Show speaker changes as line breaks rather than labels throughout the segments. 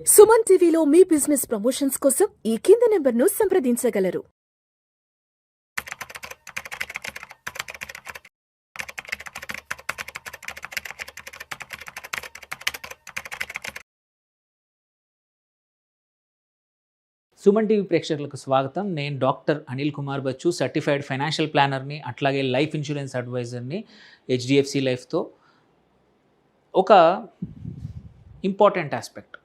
సుమన్ టీవీలో మీ business promotions కోసం ఈ కింది నెంబర్ను సంప్రదించగలరు.
సుమన్ టీవీ ప్రేక్షకులకు స్వాగతం. నేను doctor Anil Kumar Bachu, certified financial ప్లానర్ని, అట్లాగే లైఫ్ ఇన్సూరెన్స్ అడ్వైజర్ని హెచ్డిఎఫ్సి లైఫ్తో. ఒక ఇంపార్టెంట్ ఆస్పెక్ట్,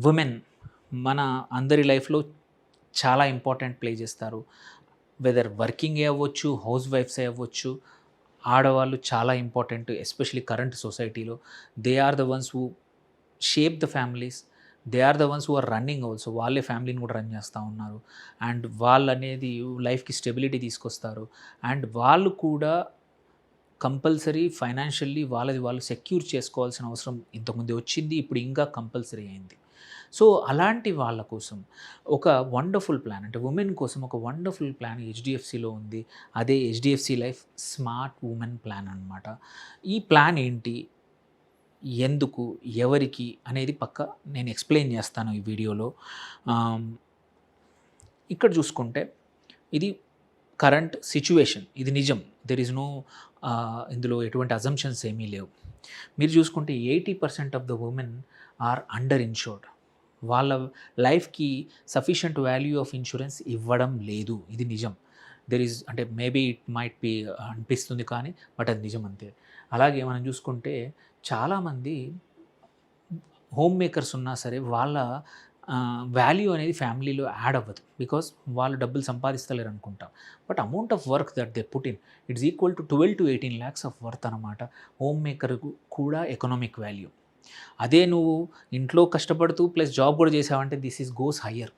ఉమెన్ మన అందరి లైఫ్లో చాలా ఇంపార్టెంట్ ప్లే చేస్తారు. వెదర్ వర్కింగ్ అవ్వచ్చు, హౌస్ వైఫ్స్ అవ్వచ్చు, ఆడవాళ్ళు చాలా ఇంపార్టెంట్, ఎస్పెషలీ కరెంట్ సొసైటీలో. They are the ones who shape the families, they are the ones who are running also. వాళ్ళే ఫ్యామిలీని కూడా రన్ చేస్తూ ఉన్నారు. అండ్ వాళ్ళు అనేది లైఫ్కి స్టెబిలిటీ తీసుకొస్తారు. అండ్ వాళ్ళు కూడా కంపల్సరీ ఫైనాన్షియల్లీ వాళ్ళది వాళ్ళు సెక్యూర్ చేసుకోవాల్సిన అవసరం ఇంతకుముందు వచ్చింది, ఇప్పుడు ఇంకా కంపల్సరీ అయింది. సో అలాంటి వాళ్ళ కోసం ఒక వండర్ఫుల్ ప్లాన్, అంటే ఉమెన్ కోసం ఒక వండర్ఫుల్ ప్లాన్ హెచ్డిఎఫ్సిలో ఉంది. అదే HDFC life smart women plan అన్నమాట. ఈ ప్లాన్ ఏంటి, ఎందుకు, ఎవరికి అనేది పక్క నేను ఎక్స్ప్లెయిన్ చేస్తాను ఈ వీడియోలో. ఇక్కడ చూసుకుంటే ఇది కరెంట్ సిచ్యువేషన్, ఇది నిజం. దెర్ ఈజ్ నో ఇందులో ఎటువంటి అజంప్షన్స్ ఏమీ లేవు. మీరు చూసుకుంటే 80% of the women are underinsured. వాళ్ళ లైఫ్కి సఫిషియంట్ వాల్యూ ఆఫ్ ఇన్సూరెన్స్ ఇవ్వడం లేదు, ఇది నిజం. దెర్ ఈజ్, అంటే మేబీ ఇట్ మైట్ బి అనిపిస్తుంది కానీ బట్ అది నిజం అంతే. అలాగే మనం చూసుకుంటే చాలామంది హోమ్ మేకర్స్ ఉన్నా సరే వాళ్ళ వాల్యూ అనేది ఫ్యామిలీలో యాడ్ అవ్వదు, బికాస్ వాళ్ళు డబ్బులు సంపాదిస్తలేరు అనుకుంటాం. But amount of work that they put in, it's equal to 12 to 18 lakhs of worth అనమాట. హోమ్ మేకర్కు కూడా ఎకనామిక్ వాల్యూ. అదే నువ్వు ఇంట్లో కష్టపడుతూ ప్లస్ జాబ్ కూడా చేసావంటే this is goes higher.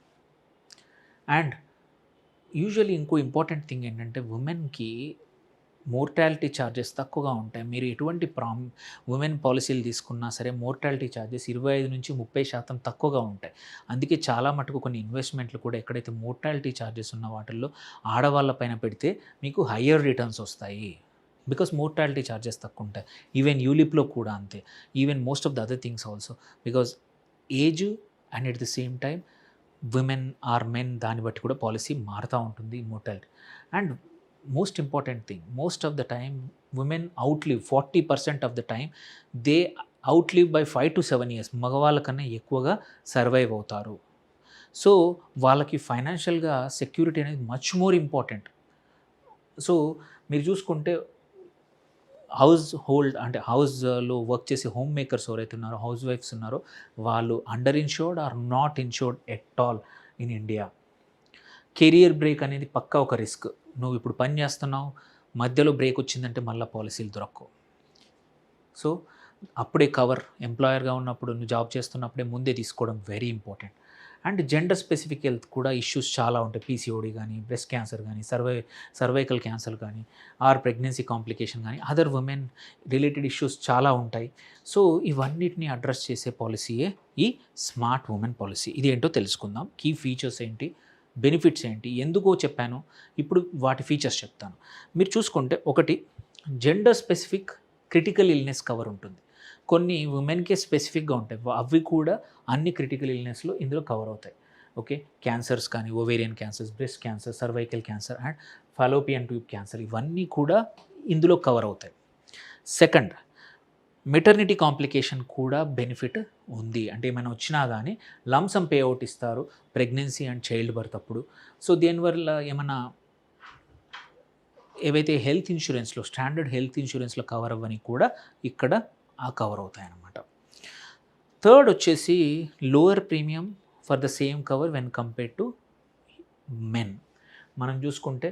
And usually ఇంకో ఇంపార్టెంట్ థింగ్ ఏంటంటే ఉమెన్కి మోర్టాలిటీ ఛార్జెస్ తక్కువగా ఉంటాయి. మీరు ఎటువంటి ఉమెన్ పాలసీలు తీసుకున్నా సరే మోర్టాలిటీ ఛార్జెస్ 25 నుంచి 30% తక్కువగా ఉంటాయి. అందుకే చాలా మటుకు కొన్ని ఇన్వెస్ట్మెంట్లు కూడా ఎక్కడైతే మోర్టాలిటీ ఛార్జెస్ ఉన్న వాటిల్లో ఆడవాళ్ళ పైన పెడితే మీకు హయ్యర్ రిటర్న్స్ వస్తాయి, బికాస్ మోర్టాలిటీ ఛార్జెస్ తక్కువ ఉంటాయి. ఈవెన్ యూలిప్లో కూడా అంతే, even most of the other things also, because age and at the same time women or men దాన్ని బట్టి కూడా పాలసీ మారుతూ ఉంటుంది mortality. And most important thing, most of the time women outlive 40% of the time they outlive by 5 to 7 years. మగవాళ్ళ కన్నా ఎక్కువగా survive అవుతారు. So వాళ్ళకి ఫైనాన్షియల్గా సెక్యూరిటీ అనేది మచ్ మోర్ ఇంపార్టెంట్. సో మీరు చూసుకుంటే హౌస్ హోల్డ్, అంటే హౌస్లో వర్క్ చేసే హోమ్ మేకర్స్ ఎవరైతే ఉన్నారో, హౌస్ వైఫ్స్ ఉన్నారో, వాళ్ళు underinsured or not insured at all in India. Career break అనేది పక్కా ఒక రిస్క్. నువ్వు ఇప్పుడు పని చేస్తున్నావు, మధ్యలో బ్రేక్ వచ్చిందంటే మళ్ళీ పాలసీలు దొరకవు. సో అప్పుడే కవర్, ఎంప్లాయర్గా ఉన్నప్పుడు నువ్వు జాబ్ చేస్తున్నప్పుడే ముందే తీసుకోవడం very important. And gender specific health కూడా ఇష్యూస్ చాలా ఉంటాయి. పీసీఓడి కానీ, బ్రెస్ట్ క్యాన్సర్ కానీ, సర్వైకల్ క్యాన్సర్ కానీ, ఆర్ ప్రెగ్నెన్సీ కాంప్లికేషన్ కానీ, అదర్ ఉమెన్ రిలేటెడ్ ఇష్యూస్ చాలా ఉంటాయి. సో ఇవన్నిటిని అడ్రస్ చేసే పాలసీయే ఈ స్మార్ట్ ఉమెన్ పాలసీ. ఇది ఏంటో తెలుసుకుందాం. కీ ఫీచర్స్ ఏంటి, బెనిఫిట్స్ ఏంటి, ఎందుకో చెప్పాను, ఇప్పుడు వాటి ఫీచర్స్ చెప్తాను. మీరు చూసుకుంటే ఒకటి, gender specific critical illness cover ఉంటుంది. కొన్ని ఉమెన్కే స్పెసిఫిక్గా ఉంటాయి, అవి కూడా అన్ని క్రిటికల్ ఇల్నెస్లో ఇందులో కవర్ అవుతాయి. ఓకే, క్యాన్సర్స్ కానీ, ovarian cancers, breast cancer, cervical cancer and Fallopian tube cancer, ఇవన్నీ కూడా ఇందులో కవర్ అవుతాయి. సెకండ్, మెటర్నిటీ కాంప్లికేషన్ కూడా బెనిఫిట్ ఉంది. అంటే ఏమైనా వచ్చినా కానీ లంసమ్ పే అవుట్ ఇస్తారు ప్రెగ్నెన్సీ అండ్ చైల్డ్ బర్త్ అప్పుడు. సో దీనివల్ల ఏమైనా ఏవైతే హెల్త్ ఇన్సూరెన్స్లో, స్టాండర్డ్ హెల్త్ ఇన్సూరెన్స్లో కవర్ అవ్వని కూడా ఇక్కడ కవర్ అవుతాయి అన్నమాట. థర్డ్ వచ్చేసి lower premium for the same cover when compared to men. మనం చూసుకుంటే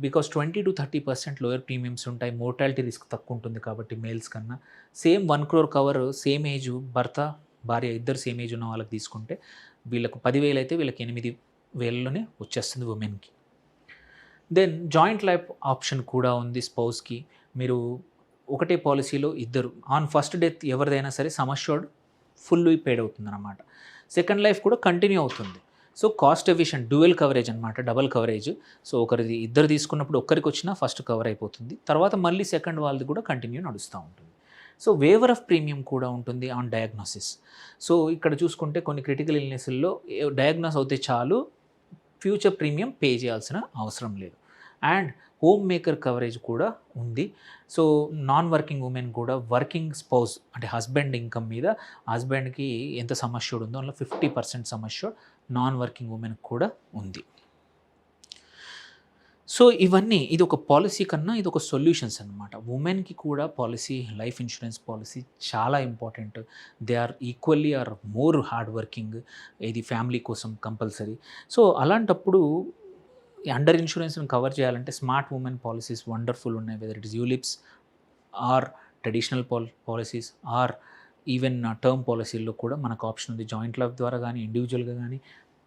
బికాస్ 20 to 30% లోయర్ ప్రీమియమ్స్ ఉంటాయి, మోర్టాలిటీ రిస్క్ తక్కువ ఉంటుంది కాబట్టి మేల్స్ కన్నా. Same 1 crore cover same age భర్త భార్య ఇద్దరు సేమ్ ఏజ్ ఉన్న వాళ్ళకి తీసుకుంటే వీళ్ళకు 10,000 అయితే వీళ్ళకి 8,000లోనే వచ్చేస్తుంది ఉమెన్కి. దెన్ జాయింట్ లైఫ్ ఆప్షన్ కూడా ఉంది స్పౌస్కి. మీరు ఒకటే పాలసీలో ఇద్దరు, ఆన్ ఫస్ట్ డెత్ ఎవరిదైనా సరే సమ్ అష్యూర్డ్ ఫుల్ పేడ్ అవుతుంది అన్నమాట. సెకండ్ లైఫ్ కూడా కంటిన్యూ అవుతుంది. So cost efficient dual coverage అనమాట, డబల్ కవరేజ్. సో ఒకరిది ఇద్దరు తీసుకున్నప్పుడు ఒక్కరికి వచ్చినా ఫస్ట్ కవర్ అయిపోతుంది, తర్వాత మళ్ళీ సెకండ్ వాళ్ళది కూడా కంటిన్యూ నడుస్తూ ఉంటుంది. సో వేవర్ ఆఫ్ ప్రీమియం కూడా ఉంటుంది ఆన్ డయాగ్నోసిస్. సో ఇక్కడ చూసుకుంటే కొన్ని క్రిటికల్ ఇల్నెస్ల్లో డయాగ్నోస్ అవుతే చాలు, ఫ్యూచర్ ప్రీమియం పే చేయాల్సిన అవసరం లేదు. అండ్ హోమ్ మేకర్ కవరేజ్ కూడా ఉంది. సో నాన్ వర్కింగ్ ఉమెన్ కూడా వర్కింగ్ స్పౌస్ అంటే హస్బెండ్ ఇన్కమ్ మీద హస్బెండ్కి ఎంత సమ్ అష్యూర్డ్ ఉందో అందులో 50% sum assured non working women కూడా ఉంది. సో ఇవన్నీ ఇది ఒక పాలసీ కన్నా ఇది ఒక సొల్యూషన్స్ అనమాట. ఉమెన్కి కూడా పాలసీ, లైఫ్ ఇన్సూరెన్స్ పాలసీ చాలా important. They are equally or more hard working. ఇది ఫ్యామిలీ కోసం కంపల్సరీ. సో అలాంటప్పుడు అండర్ ఇన్సూరెన్స్ని కవర్ చేయాలంటే స్మార్ట్ ఉమెన్ పాలసీస్ వండర్ఫుల్ ఉన్నాయి. Whether it is ULIPs or traditional policies or even term పాలసీల్లో కూడా మనకు ఆప్షన్ ఉంది. జాయింట్ లైఫ్ ద్వారా కానీ ఇండివిజువల్గా కానీ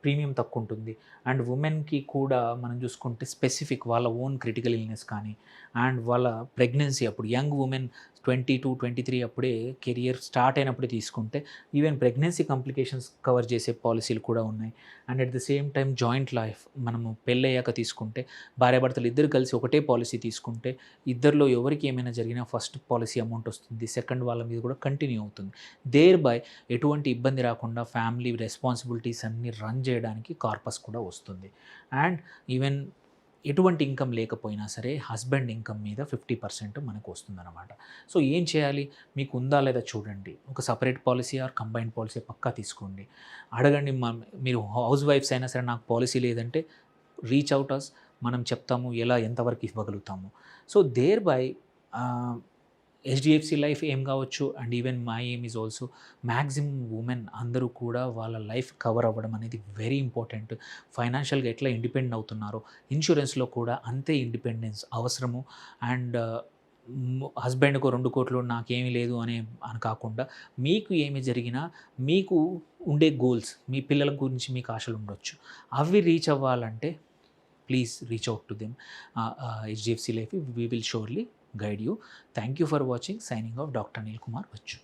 ప్రీమియం తక్కువ ఉంటుంది. అండ్ ఉమెన్కి కూడా మనం చూసుకుంటే స్పెసిఫిక్ వాళ్ళ ఓన్ క్రిటికల్ ఇల్నెస్ కానీ అండ్ వాళ్ళ ప్రెగ్నెన్సీ అప్పుడు యంగ్ ఉమెన్ 22-23 అప్పుడే కెరియర్ స్టార్ట్ అయినప్పుడే తీసుకుంటే ఈవెన్ ప్రెగ్నెన్సీ కాంప్లికేషన్స్ కవర్ చేసే పాలసీలు కూడా ఉన్నాయి. And at the same time joint life మనము పెళ్ళయ్యాక తీసుకుంటే భార్యాభర్తలు ఇద్దరు కలిసి ఒకటే పాలసీ తీసుకుంటే ఇద్దరిలో ఎవరికి ఏమైనా జరిగినా ఫస్ట్ పాలసీ అమౌంట్ వస్తుంది, సెకండ్ వాళ్ళ మీద కూడా కంటిన్యూ అవుతుంది. దేర్ బై ఎటువంటి ఇబ్బంది రాకుండా ఫ్యామిలీ రెస్పాన్సిబిలిటీస్ అన్నీ రన్ చేయడానికి కార్పస్ కూడా వస్తుంది. అండ్ ఈవెన్ ఎటువంటి ఇన్కమ్ లేకపోయినా సరే హస్బెండ్ ఇన్కమ్ మీద 50% మనకు వస్తుందన్నమాట. సో ఏం చేయాలి, మీకు ఉందా లేదా చూడండి. ఒక separate policy or combined policy పక్కా తీసుకోండి. అడగండి, మీరు హౌస్ వైఫ్స్ అయినా సరే నాకు పాలసీ లేదంటే రీచ్ అవుట్ అస్, మనం చెప్తాము ఎలా ఎంతవరకు ఇవ్వగలుగుతాము. So there by HDFC life ఏం కావచ్చు and even my aim is also maximum women అందరూ కూడా వాళ్ళ లైఫ్ కవర్ అవ్వడం అనేది వెరీ ఇంపార్టెంట్. ఫైనాన్షియల్గా ఎట్లా ఇండిపెండెంట్ అవుతున్నారో ఇన్సూరెన్స్లో కూడా అంతే ఇండిపెండెన్స్ అవసరము. అండ్ హస్బెండ్కు 2 కోట్లు నాకేమీ లేదు అని కాకుండా మీకు ఏమి జరిగినా మీకు ఉండే గోల్స్, మీ పిల్లల గురించి మీకు ఆశలు ఉండొచ్చు, అవి రీచ్ అవ్వాలంటే please reach out to them. HDFC life, we will surely guide you. Thank you for watching. Signing off, Dr. Anil Kumar Vachu.